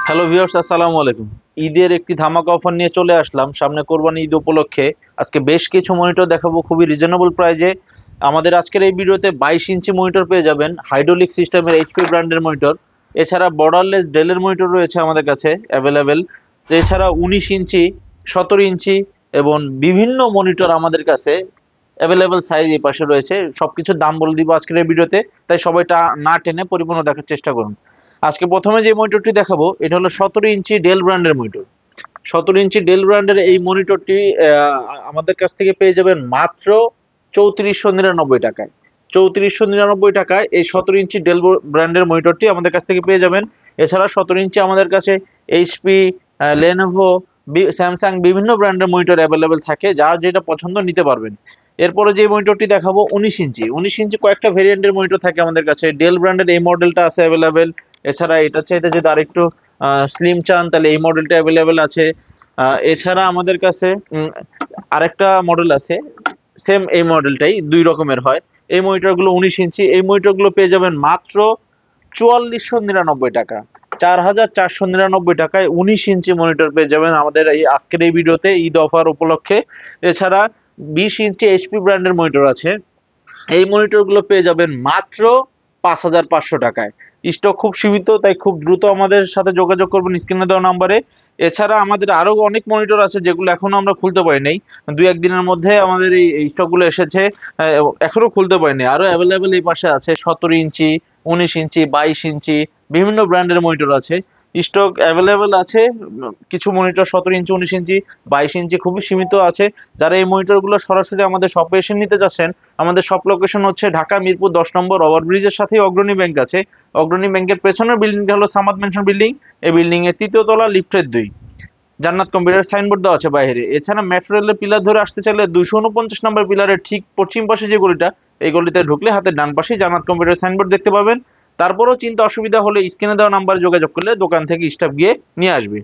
Hello viewers, আসসালামু আলাইকুম। ঈদের একটি ধামাকা অফার নিয়ে চলে আসলাম সামনে কোরবানি ঈদ উপলক্ষে। আজকে বেশ কিছু মনিটর দেখাবো খুবই রিজনেবল প্রাইজে। আমাদের আজকের এই ভিডিওতে 22 ইঞ্চি মনিটর পেয়ে যাবেন, হাইড্রোলিক সিস্টেমের এইচপি ব্র্যান্ডের মনিটর। এছাড়া বর্ডারলেস ডেলের মনিটর রয়েছে আমাদের কাছে অ্যাভেলেবেল। এছাড়া 19 ইঞ্চি, 17 ইঞ্চি এবং বিভিন্ন মনিটর আমাদের কাছে অ্যাভেলেবেল সাইজ এই পাশে রয়েছে। সবকিছুর দাম বলে দিব আজকের এই ভিডিওতে, তাই সবাইটা না টেনে পরিপূর্ণ দেখার চেষ্টা করুন। আজকে প্রথমে যে মনিটরটি দেখাবো এটা হলো 17 ইঞ্চি ডেল ব্র্যান্ডের মনিটর। 17 ইঞ্চি ডেল ব্র্যান্ডের এই মনিটরটি আমাদের কাছ থেকে পেয়ে যাবেন মাত্র 3499 টাকায়। 3499 টাকায় এই 17 ইঞ্চি ডেল ব্র্যান্ডের মনিটরটি আমাদের কাছ থেকে পেয়ে যাবেন। এছাড়া 17 ইঞ্চি আমাদের কাছে এইচপি, লেনোভো, স্যামসাং বিভিন্ন ব্র্যান্ডের মনিটর অ্যাভেলেবেল থাকে, যার যেটা পছন্দ নিতে পারবেন। এরপরে যে মনিটরটি দেখাবো 19 ইঞ্চি। 19 ইঞ্চি কয়েকটা ভেরিয়েন্টের মনিটর থাকে আমাদের কাছে। ডেল ব্র্যান্ডের এই মডেলটা আছে অ্যাভেলেবেল। এছাড়া এটা চাইতে যদি আরেকটু স্লিম চান তাহলে এই মডেলটা অ্যাভেলেবেল আছে। এছাড়া আমাদের কাছে আরেকটা মডেল আছে, সেম এই মডেলটাই দুই রকমের হয়। এই মনিটরগুলো 19 ইঞ্চি, এই মনিটরগুলো পেয়ে যাবেন মাত্র 4499 টাকা। 4499 টাকায় 19 ইঞ্চি মনিটর পেয়ে যাবেন আমাদের এই আজকের এই ভিডিওতে ঈদ অফার উপলক্ষে। এছাড়া 20 ইঞ্চি এইচপি ব্র্যান্ডের মনিটর আছে, এই মনিটরগুলো পেয়ে যাবেন মাত্র 5500 টাকায়। স্টক খুব সীমিত, তাই খুব দ্রুত আমাদের সাথে যোগাযোগ করবেন স্ক্রিনে দেওয়া নাম্বারে। এছাড়া আমাদের আরো অনেক মনিটর আছে যেগুলো এখনো আমরা খুলতে পারি নাই। দুই একদিনের মধ্যে আমাদের এই স্টকগুলো এসেছে, এখনো খুলতে পারিনি। আরো অ্যাভেলেবেল এই পাশে আছে 17 ইঞ্চি, 19 ইঞ্চি, 22 ইঞ্চি বিভিন্ন ব্র্যান্ডের মনিটর আছে। স্টক অ্যাভেলেবেল আছে। কিছু মনিটর 17 ইঞ্চি, 19 ইঞ্চি, 22 ইঞ্চি খুবই সীমিত আছে। যারা এই মনিটরগুলো সরাসরি আমাদের শপে এসে নিতে চাচ্ছেন, আমাদের শপ লোকেশন হচ্ছে ঢাকা মিরপুর 10 নম্বর ওভারব্রিজের সাথেই অগ্রণী ব্যাংক আছে। অগ্রণী ব্যাংকের পেছনের বিল্ডিংটা হলো সামাদ মেনশন বিল্ডিং। এই বিল্ডিং এর 3য় তলা, লিফটের 2, জান্নাত কম্পিউটার সাইনবোর্ড দেওয়া আছে বাইরে। এছাড়া মেট্রো রেলের পিলার ধরে আসতে চাইলে 249 নম্বর পিলারের ঠিক পশ্চিম পাশে যে গলিটা, এই গলিতে ঢুকলে হাতের ডান পাশে জান্নাত কম্পিউটার সাইনবোর্ড দেখতে পাবেন। তারপরেও চিন্তা অসুবিধা হলে স্ক্রিনে দেওয়া নাম্বারে যোগাযোগ করলে দোকান থেকে স্টাফ গিয়ে নিয়ে আসবে।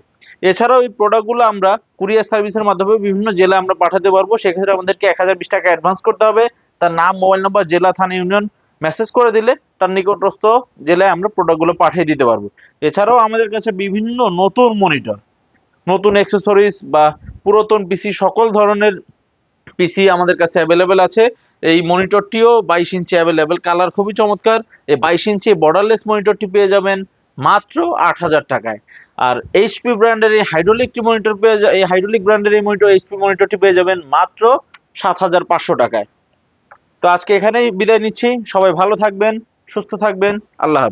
এছাড়াও এই প্রোডাক্টগুলো আমরা কুরিয়ার সার্ভিসের মাধ্যমে বিভিন্ন জেলায় আমরা পাঠাতে পারবো। সেক্ষেত্রে আমাদেরকে 1020 টাকা অ্যাডভান্স করতে হবে। তার নাম, মোবাইল নাম্বার, জেলা, থানা, ইউনিয়ন মেসেজ করে দিলে তার নিকটস্থ জেলায় আমরা প্রোডাক্টগুলো পাঠিয়ে দিতে পারবো। এছাড়াও আমাদের কাছে বিভিন্ন নতুন মনিটর, নতুন অ্যাক্সেসরিজ বা পুরাতন পিসি, সকল ধরনের পিসি আমাদের কাছে অ্যাভেলেবেল আছে। এই মনিটরটিও 22 ইঞ্চি অ্যাভেলেবেল, কালার খুবই চমৎকার। এই 22 ইঞ্চি বর্ডারলেস মনিটরটি পেয়ে যাবেন মাত্র 8000 টাকায়। আর এইচপি ব্র্যান্ডের এই হাইড্রোলিক মনিটর এই হাইড্রোলিক ব্র্যান্ডের এই মনিটর এইচপি মনিটরটি পেয়ে যাবেন মাত্র 7500 টাকায়। তো আজকে এখানেই বিদায় নিচ্ছি। সবাই ভালো থাকবেন, সুস্থ থাকবেন। আল্লাহ হাফেজ।